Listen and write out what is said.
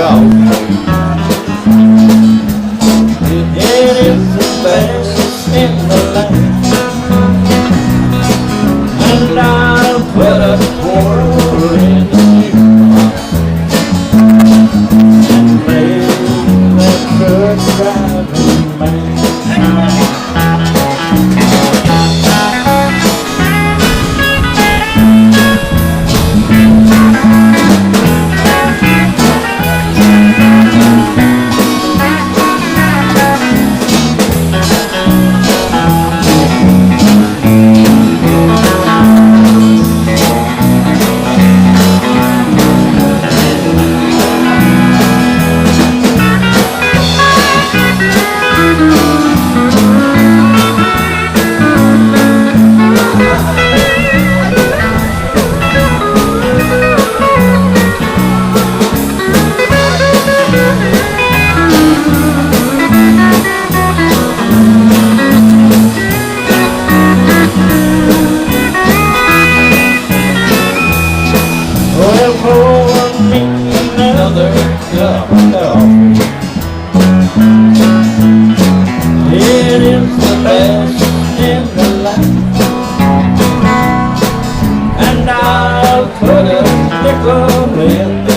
coffee. It is the best in the land, and I'll put a quarter in the jukebox and play that truck driving man. Well, pour me another cup of coffee. It is the best in the land, and I'll put a nickel in